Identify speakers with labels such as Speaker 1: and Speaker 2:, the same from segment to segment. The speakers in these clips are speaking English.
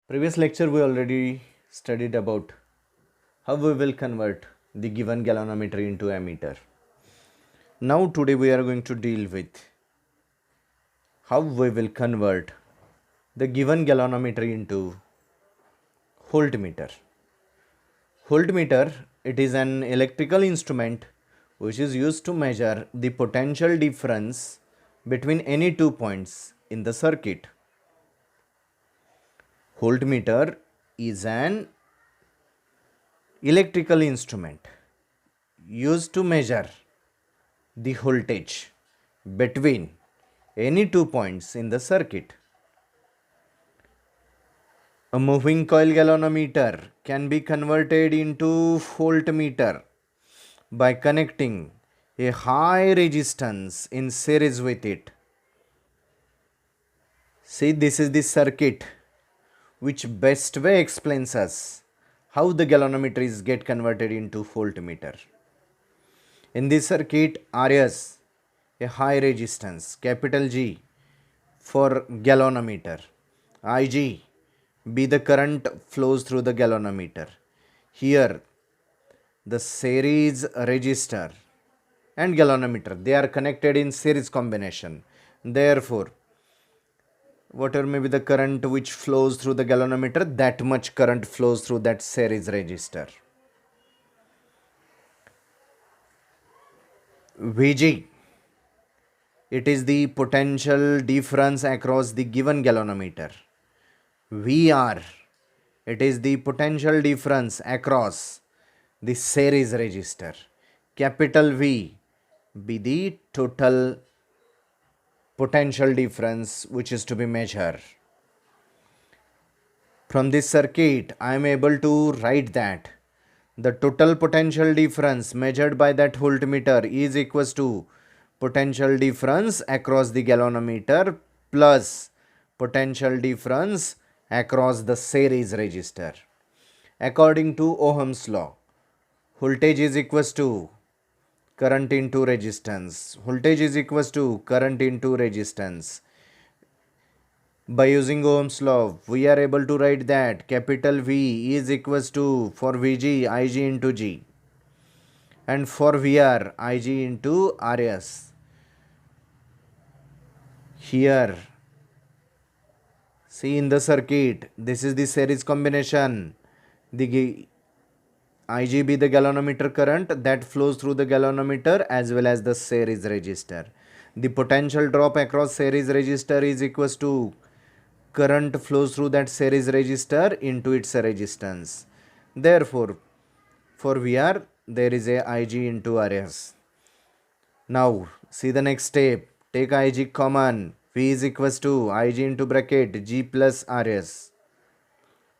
Speaker 1: Previous lecture we already studied about how we will convert the given galvanometer into ammeter. Now today we are going to deal with how we will convert the given galvanometer into voltmeter. Voltmeter, it is an electrical instrument which is used to measure the potential difference between any 2 points in the circuit. Voltmeter is an electrical instrument used to measure the voltage between any 2 points in the circuit. A moving coil galvanometer can be converted into voltmeter by connecting a high resistance in series with it. See, this is the circuit which best way explains us how the galvanometer is get converted into voltmeter. In this circuit, RS, a high resistance, capital G for galvanometer, Ig be the current flows through the galvanometer. Here the series resistor and galvanometer, they are connected in series combination. Therefore, whatever may be the current which flows through the galvanometer, that much current flows through that series resistor. Vg, it is the potential difference across the given galvanometer. Vr, it is the potential difference across the series resistor. Capital V be the total potential difference which is to be measured. From this circuit, I am able to write that the total potential difference measured by that voltmeter is equals to potential difference across the galvanometer plus potential difference across the series resistor. According to Ohm's law, voltage is equals to current into resistance. Voltage is equals to current into resistance. By using Ohm's law, we are able to write that capital V is equals to, for Vg, Ig into G, and for Vr, Ig into Rs. Here, see in the circuit, this is the series combination. The Ig be the galvanometer current that flows through the galvanometer as well as the series resistor. The potential drop across series resistor is equals to current flows through that series resistor into its resistance. Therefore, for Vr, there is a Ig into Rs. Now, see the next step. Take Ig common. V is equals to Ig into bracket G plus Rs.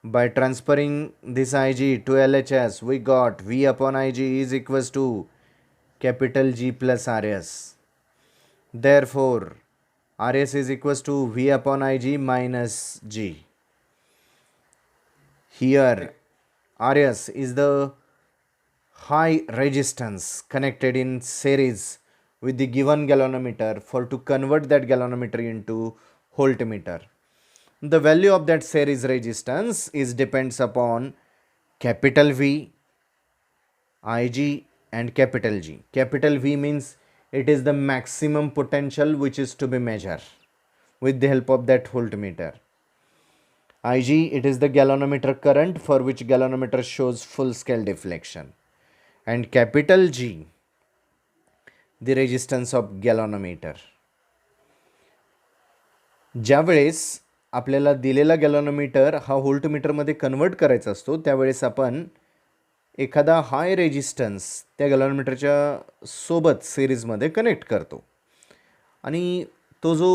Speaker 1: By transferring this Ig to LHS, we got V upon Ig is equals to capital G plus Rs. Therefore, Rs is equals to V upon Ig minus G. Here, Rs is the high resistance connected in series with the given galvanometer for to convert that galvanometer into voltmeter. The value of that series resistance is depends upon capital V, Ig and capital G. Capital V means it is the maximum potential which is to be measured with the help of that voltmeter. Ig, it is the galvanometer current for which galvanometer shows full scale deflection. And capital G, the resistance of galvanometer. ज्यावेळेस आपल्याला दिलेला गॅलॉनोमीटर हा व्होल्टमीटरमध्ये convert करायचा असतो त्यावेळेस आपण एखादा हाय resistance त्या गॅलॉनोमीटरच्या सोबत सिरीजमध्ये कनेक्ट करतो आणि तो जो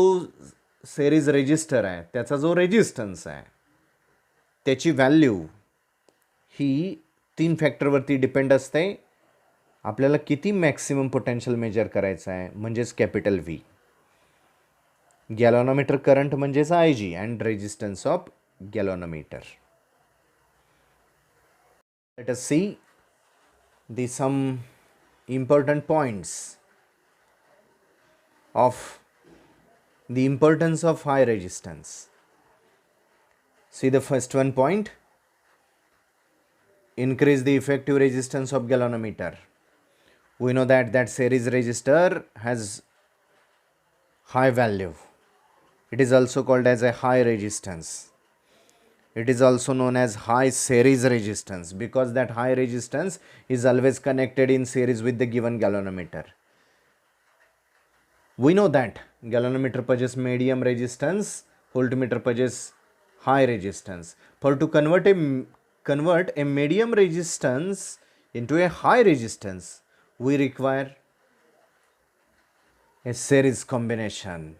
Speaker 1: सिरीज रेजिस्टर आहे त्याचा जो रेजिस्टन्स आहे त्याची व्हॅल्यू ही 3 फॅक्टरवरती डिपेंड असते. आपल्याला किती मॅक्सिमम पोटेन्शियल मेजर करायचं आहे म्हणजेच कॅपिटल व्ही. गॅलॉनोमीटर करंट म्हणजेच I G and resistance of galvanometer. Let us see some important points of the importance of high resistance. See the first one point, increase the effective resistance of galvanometer. We know that series resistor has high value. It is also called as a high resistance. It is also known as high series resistance because that high resistance is always connected in series with the given galvanometer. We know that galvanometer possesses medium resistance, voltmeter possesses high resistance. For to convert a medium resistance into a high resistance, we require a series combination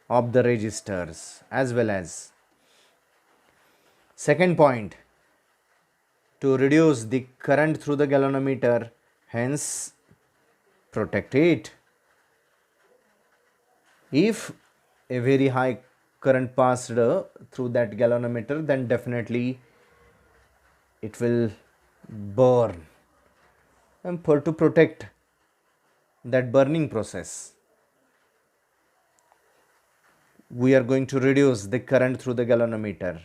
Speaker 1: of the resistors as well as. Second point, to reduce the current through the galvanometer, hence protect it. If a very high current passed through that galvanometer, then definitely it will burn. And for to protect that burning process, we are going to reduce the current through the galvanometer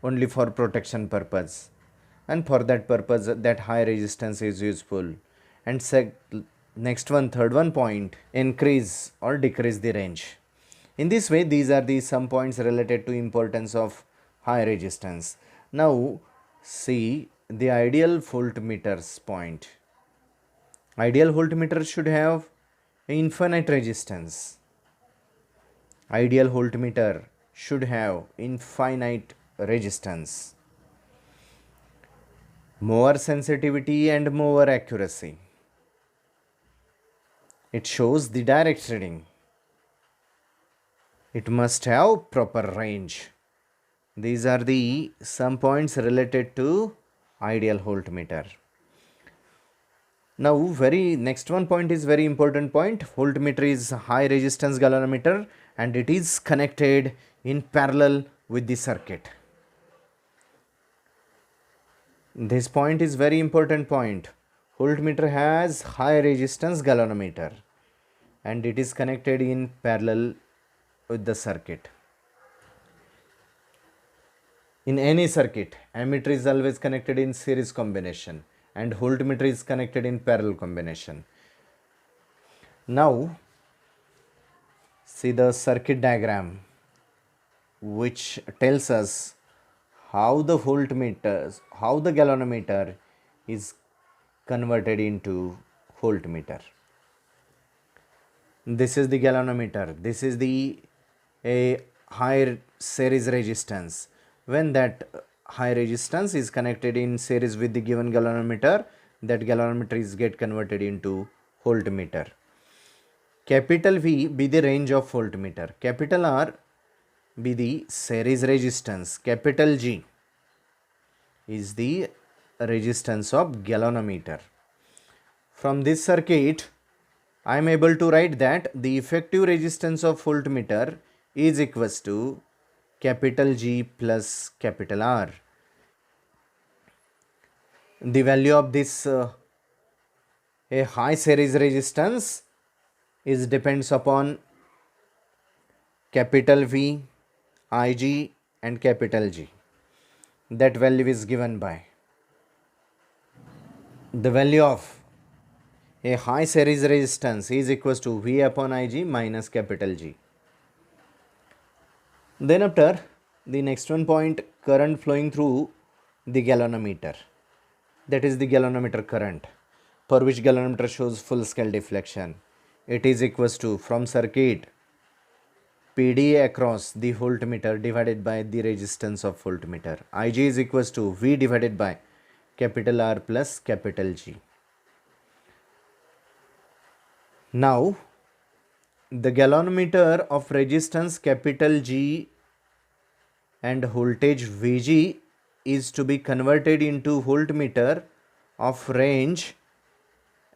Speaker 1: only for protection purpose, and for that purpose that high resistance is useful. And next one, third one point, increase or decrease the range. In this way, these are the some points related to importance of high resistance. Now see the ideal voltmeters point. Ideal voltmeter should have infinite resistance. Ideal voltmeter should have infinite resistance, more sensitivity and more accuracy. It shows the direct reading. It must have proper range. These are the some points related to ideal voltmeter. Now very next one point is very important point. Voltmeter is high resistance galvanometer and it is connected in parallel with the circuit. This point is very important point. Voltmeter has high resistance galvanometer and it is connected in parallel with the circuit. In any circuit, ammeter is always connected in series combination and voltmeter is connected in parallel combination. Now see the circuit diagram which tells us how the galvanometer is converted into voltmeter. This is the galvanometer. This is the a high series resistance. When that high resistance is connected in series with the given galvanometer, that galvanometer is get converted into voltmeter. Capital V be the range of voltmeter. Capital R be the series resistance. Capital G is the resistance of galvanometer. From this circuit, I am able to write that the effective resistance of voltmeter is equals to capital G plus capital R. The value of this a high series resistance is depends upon capital V, Ig and capital G. That value is given by the value of a high series resistance is equals to V upon Ig minus capital G. Then after the next one point, current flowing through the galvanometer. That is the galvanometer current, for which galvanometer shows full scale deflection. It is equals to from circuit PD across the voltmeter divided by the resistance of voltmeter. Ig is equals to V divided by capital R plus capital G. Now the galvanometer of resistance capital G and voltage Vg is to be converted into voltmeter of range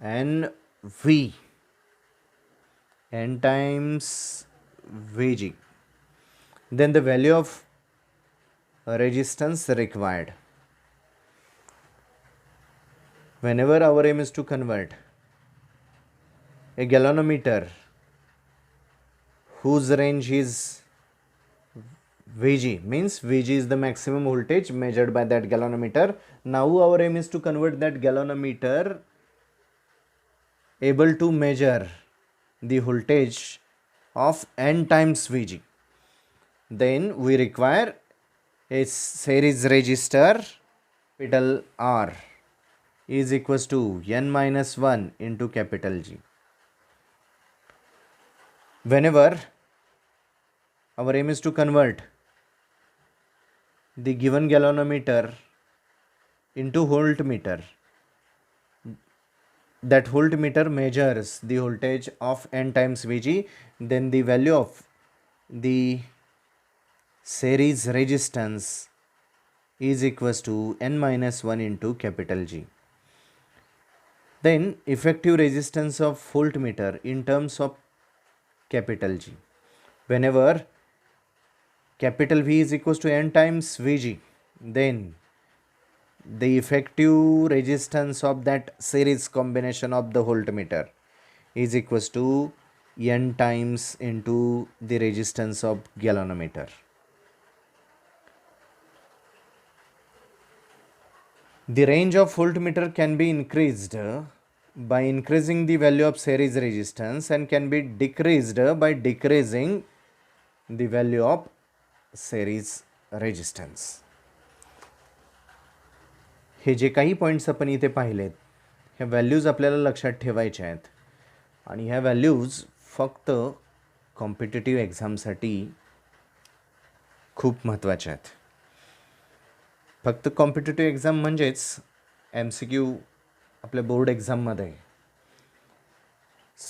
Speaker 1: NV, N times Vg. Then the value of resistance required. Whenever our aim is to convert a galvanometer whose range is Vg means Vg is the maximum voltage measured by that galvanometer. Now our aim is to convert that galvanometer able to measure the voltage of n times Vg. Then we require a series resistor capital R is equals to n minus 1 into capital G. Whenever our aim is to convert the given galvanometer into voltmeter, that voltmeter measures the voltage of n times Vg, then the value of the series resistance is equals to n minus 1 into capital G. Then effective resistance of voltmeter in terms of capital G. Whenever capital V is equals to n times Vg, then the effective resistance of that series combination of the voltmeter is equals to n times into the resistance of galvanometer. The range of voltmeter can be increased by increasing the value of series resistance and can be decreased by decreasing the value of series resistance. हे जे काही points आपण इथे पाहिलेत ह्या values आपल्याला लक्षात ठेवायच्या आहेत आणि ह्या व्हॅल्यूज फक्त कॉम्पिटिटिव्ह एक्झामसाठी खूप महत्त्वाच्या आहेत. फक्त कॉम्पिटिटिव्ह एक्झाम म्हणजेच MCQ आपल्या बोर्ड एक्झाममध्ये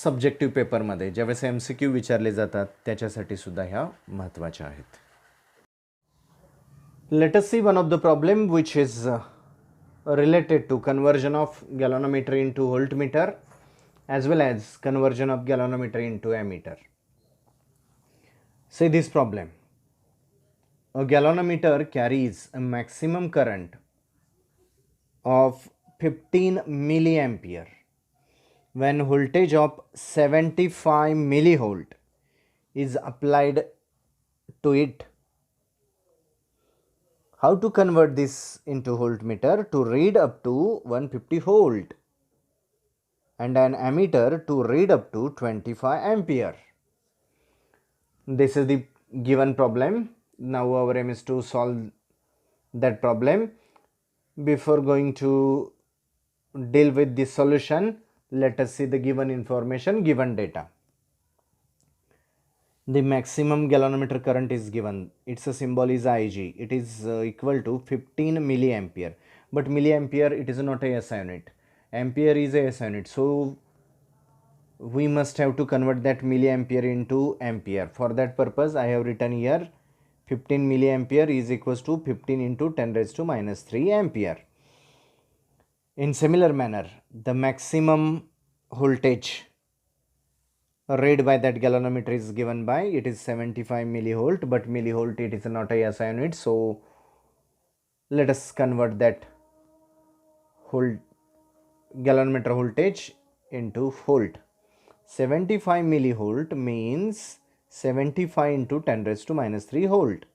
Speaker 1: सब्जेक्टिव्ह पेपरमध्ये ज्यावेळेस MCQ विचारले जातात त्याच्यासाठी सुद्धा ह्या महत्त्वाच्या आहेत. Let us see one of the problem which is related to conversion of galvanometer into voltmeter as well as conversion of galvanometer into ammeter. Say this problem. A galvanometer carries a maximum current of 15 milliampere when voltage of 75 millivolt is applied to it. How to convert this into voltmeter to read up to 150 volt and an ammeter to read up to 25 ampere. This is the given problem. Now our aim is to solve that problem. Before going to deal with the solution, let us see the given information, given data. The maximum galvanometer current is given. Its symbol is Ig. It is equal to 15 milliampere. But milliampere, it is not a SI unit. Ampere is a SI unit. So we must have to convert that milliampere into ampere. For that purpose, I have written here 15 milliampere is equals to 15 into 10 raised to minus 3 ampere. In similar manner, the maximum voltage read by that galvanometer is given by, it is 75 millivolt, but millivolt it is not a SI unit. So let us convert that galvanometer voltage into volt. 75 millivolt means 75 into 10 raised to minus 3 volt.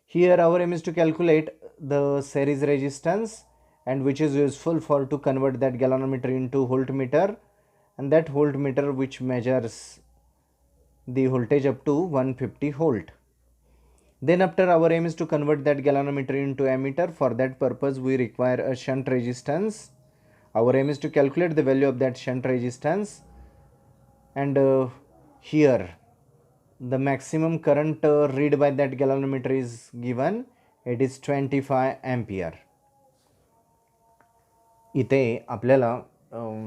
Speaker 1: Here our aim is to calculate the series resistance, and which is useful for to convert that galvanometer into voltmeter, and that voltmeter which measures the voltage up to 150 volt. Then after our aim is to convert that galvanometer into ammeter. For that purpose we require a shunt resistance. Our aim is to calculate the value of that shunt resistance, and here the maximum current read by that galvanometer is given. It is 25 ampere. इथे आपल्याला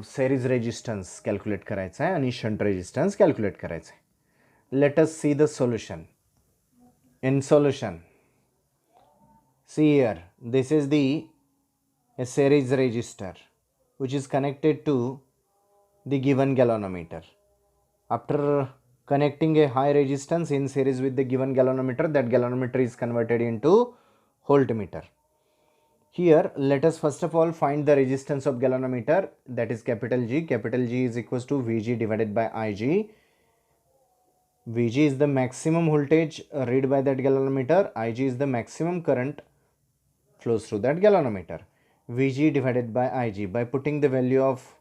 Speaker 1: series resistance calculate करायचा आहे आणि shunt resistance calculate करायचा आहे. Let us see the solution. In solution, see here, this is a series resistor which is connected to the given galvanometer. After connecting a high resistance in series with the given galvanometer, that galvanometer is converted into voltmeter. Here let us first of all find the resistance of galvanometer, that is capital G. Capital G is equals to Vg divided by Ig. Vg is the maximum voltage read by that galvanometer. Ig is the maximum current flows through that galvanometer. Vg divided by Ig. By putting the value of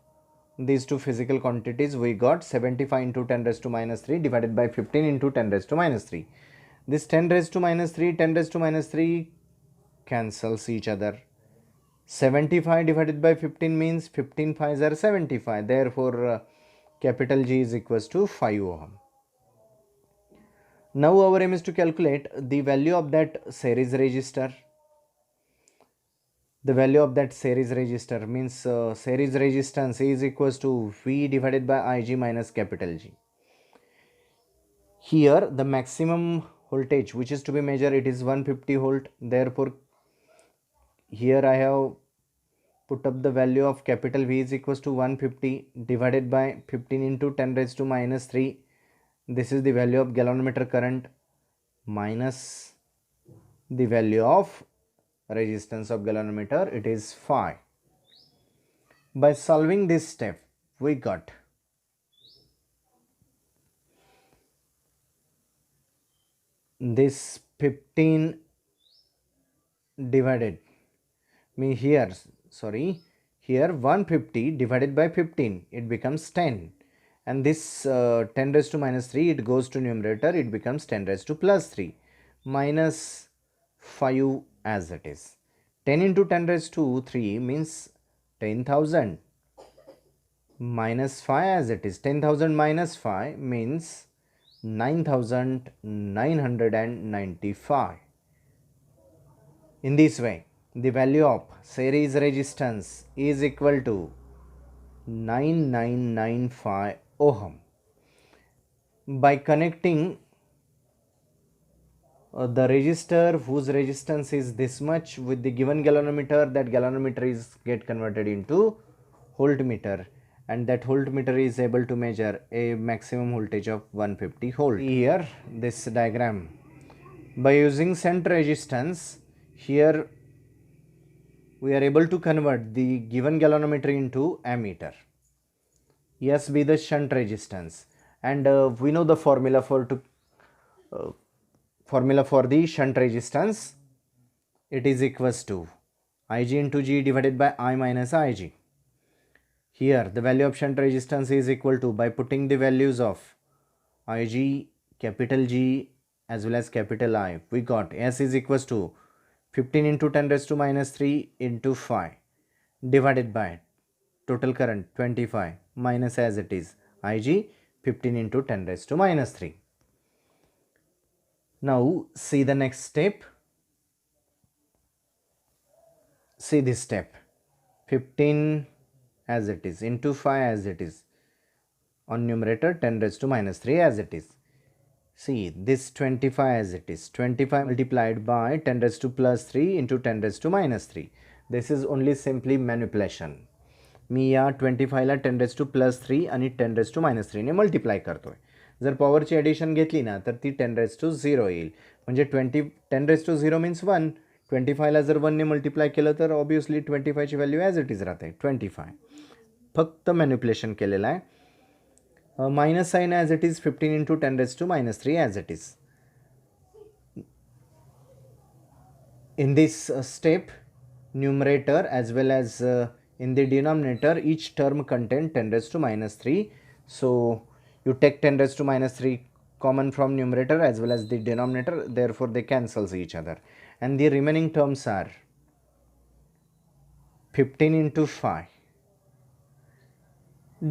Speaker 1: these two physical quantities, we got 75 into 10 raised to minus 3 divided by 15 into 10 raised to minus 3. This 10 raised to minus 3, 10 raised to minus 3 cancels each other. 75 divided by 15 means 15 5s are 75. Therefore, capital G is equals to 5 ohm. Now our aim is to calculate the value of that series resistor. The value of that series resistor means series resistance is equals to V divided by Ig minus capital G. Here the maximum voltage which is to be measured, it is 150 volt. Therefore, here I have put up the value of capital V is equals to 150 divided by 15 into 10 raised to minus 3. This is the value of galvanometer current minus the value of resistance of galvanometer, it is 5. By solving this step, we got this 15 divided me here 150 divided by 15, it becomes 10, and this 10 raised to minus 3, it goes to numerator, it becomes 10 raised to plus 3 minus 5 as it is. 10 into 10 raised to 3 means 10,000 minus 5 as it is. 10,000 minus 5 means 9,995. In this way, the value of series resistance is equal to 9995 ohm. By connecting the resistor whose resistance is this much with the given galvanometer, that galvanometer is get converted into voltmeter, and that voltmeter is able to measure a maximum voltage of 150 volt. Here this diagram, by using shunt resistance, here we are able to convert the given galvanometer into ammeter. S be the shunt resistance, and we know the formula for the shunt resistance. It is equals to Ig into G divided by I minus Ig. Here the value of shunt resistance is equal to, by putting the values of Ig, capital G as well as capital I, we got S is equals to 15 into 10 raised to minus 3 into 5 divided by total current 25 minus as it is Ig 15 into 10 raised to minus 3. Now see the next step. See this step, 15 as it is into 5 as it is, on numerator 10 raised to minus 3 as it is. See this 25 as it is, 25 multiplied by 10 raised to plus 3 into 10 raised to minus 3. This is only simply manipulation. मी या 25ला 10 raised to plus 3 आणि 10 raised to minus 3 ने multiply करतोय. जर पॉवरची addition घेतली ना तर ती 10 raised to 0 येईल. म्हणजे 10 raised to 0 मीन्स 1. 25ला जर 1 ने मल्टिप्लाय केलं तर ऑब्वियसली 25ची व्हॅल्यू ॲज इट इज राहते 25. फक्त मॅनिप्युलेशन केलेलं आहे. Minus sign as it is, 15 into 10 raised to minus 3 as it is. In this step, numerator as well as in the denominator, each term contain 10 raised to minus 3. So you take 10 raised to minus 3 common from numerator as well as the denominator, therefore they cancels each other, and the remaining terms are 15 into 5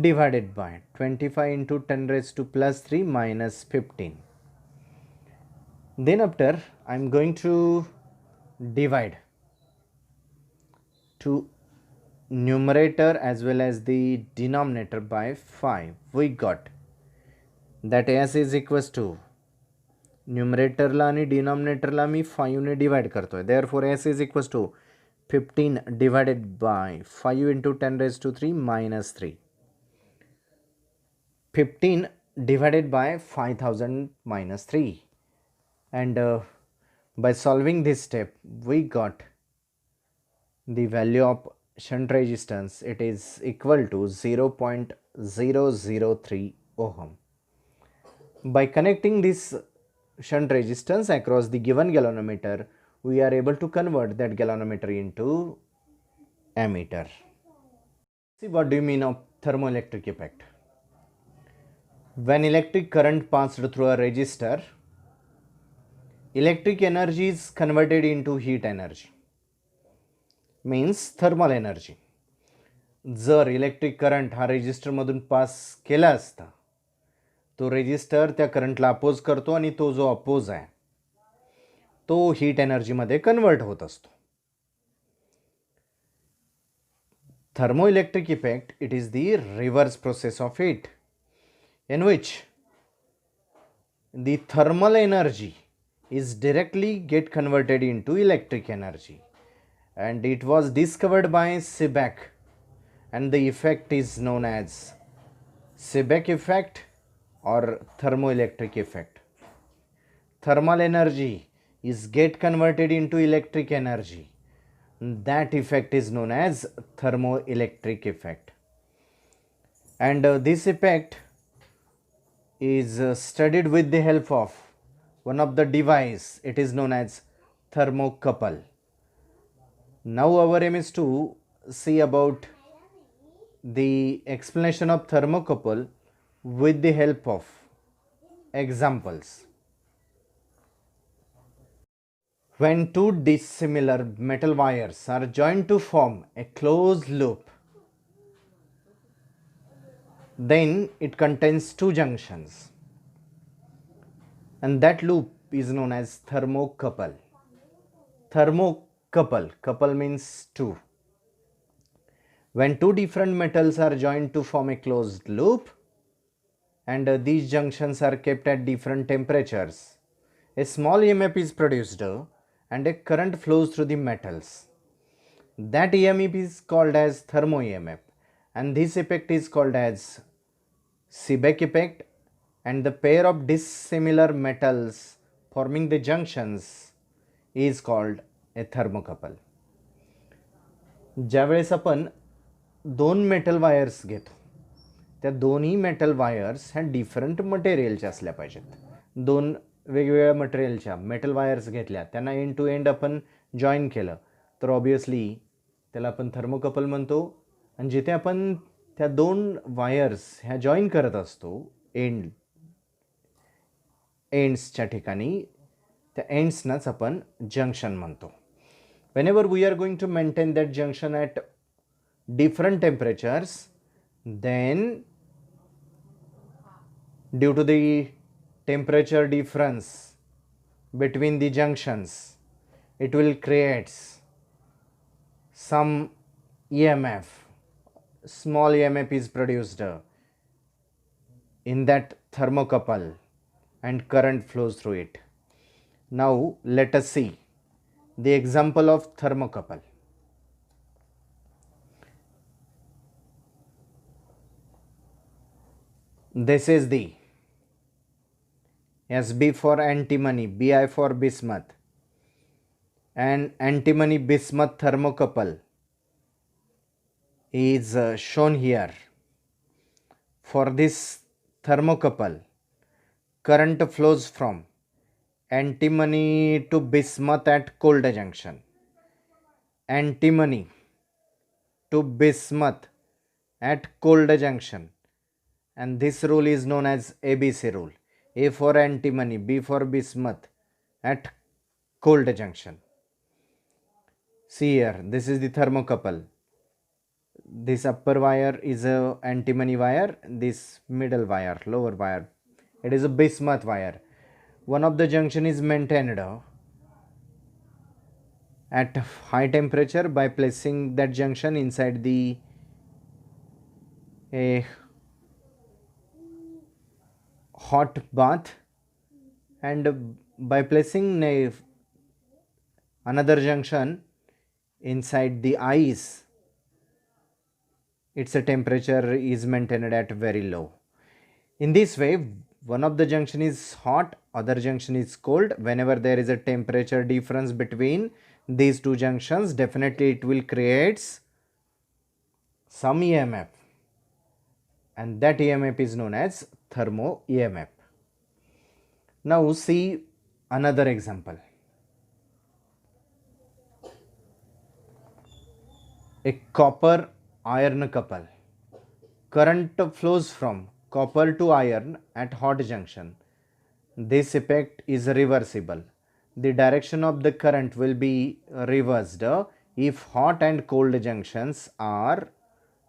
Speaker 1: divided by 25 into 10 raised to plus 3 minus 15. Then after I am going to divide to numerator as well as the denominator by 5. We got that S is equals to numeratorला आणि denominatorला मी 5 ने divide करतोय. Therefore S is equals to 15 divided by 5 into 10 raised to 3 minus 3. 15 divided by 5000 minus 3, and by solving this step we got the value of shunt resistance. It is equal to 0.003 ohm. By connecting this shunt resistance across the given galvanometer, we are able to convert that galvanometer into ammeter. See, what do you mean of thermoelectric effect? When electric current passed through a resistor, electric energy is converted into heat energy, means thermal energy. जर electric current हा रेजिस्टरमधून पास केला असता, तो resistor त्या करंटला oppose करतो आणि तो जो अपोज आहे तो हीट एनर्जीमध्ये कन्वर्ट होत असतो. Thermoelectric effect, it is the reverse process of it, in which the thermal energy is directly get converted into electric energy, and it was discovered by Seebeck, and the effect is known as Seebeck effect or thermoelectric effect. Thermal energy is get converted into electric energy. That effect is known as thermoelectric effect, and this effect is studied with the help of one of the device. It is known as thermocouple. Now our aim is to see about the explanation of thermocouple with the help of examples. When two dissimilar metal wires are joined to form a closed loop, then it contains two junctions, and that loop is known as thermocouple. Thermocouple, couple means two. When two different metals are joined to form a closed loop, and these junctions are kept at different temperatures, a small EMF is produced and a current flows through the metals. That EMF is called as thermo EMF, and this effect is called as Seebeck effect, and the pair of dissimilar metals forming the junctions is called a thermocouple. ज्यावेळेस आपण दोन metal wires घेतो, त्या दोन्ही metal wires ह्या different मटेरियलच्या असल्या पाहिजेत. दोन वेगवेगळ्या मटेरियलच्या मेटल वायर्स घेतल्या, त्यांना एंड टू एंड आपण जॉईन केलं, तर ऑब्वियसली त्याला आपण थर्मोकपल म्हणतो. आणि जिथे आपण त्या दोन वायर्स ह्या जॉईन करत असतो एंड्सच्या ठिकाणी, त्या एंड्सनाच आपण जंक्शन म्हणतो. Whenever we are going to maintain that junction at different temperatures, then due to the temperature difference between the junctions, it will create some EMF. Small EMF is produced in that thermocouple and current flows through it. Now let us see the example of thermocouple. This is the SB for antimony, BI for bismuth, and antimony bismuth thermocouple is shown here. For this thermocouple, current flows from antimony to bismuth at cold junction, antimony to bismuth at cold junction, and this rule is known as ABC rule. A for antimony, B for bismuth at cold junction. See here, this is the thermocouple. This upper wire is a antimony wire, this middle wire, lower wire, it is a bismuth wire. One of the junction is maintained at high temperature by placing that junction inside the hot bath, and by placing another junction inside the ice, its temperature is maintained at very low. In this way, one of the junction is hot, other junction is cold. Whenever there is a temperature difference between these two junctions, definitely it will create some EMF, and that EMF is known as thermo EMF. Now see another example. A copper iron couple. Current flows from copper to iron at hot junction. This effect is reversible. The direction of the current will be reversed if hot and cold junctions are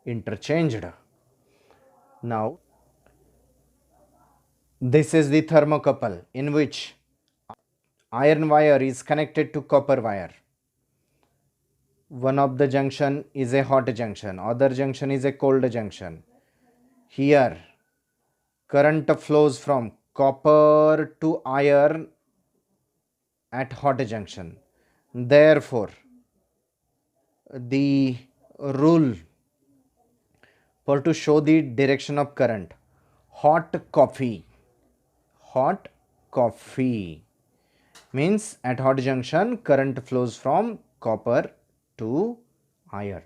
Speaker 1: interchanged. Now, this is the thermocouple in which iron wire is connected to copper wire. One of the junction is a hot junction, other junction is a cold junction. Here, current flows from copper to iron at hot junction. Therefore, the rule for to show the direction of current, hot coffee means at hot junction current flows from copper to iron.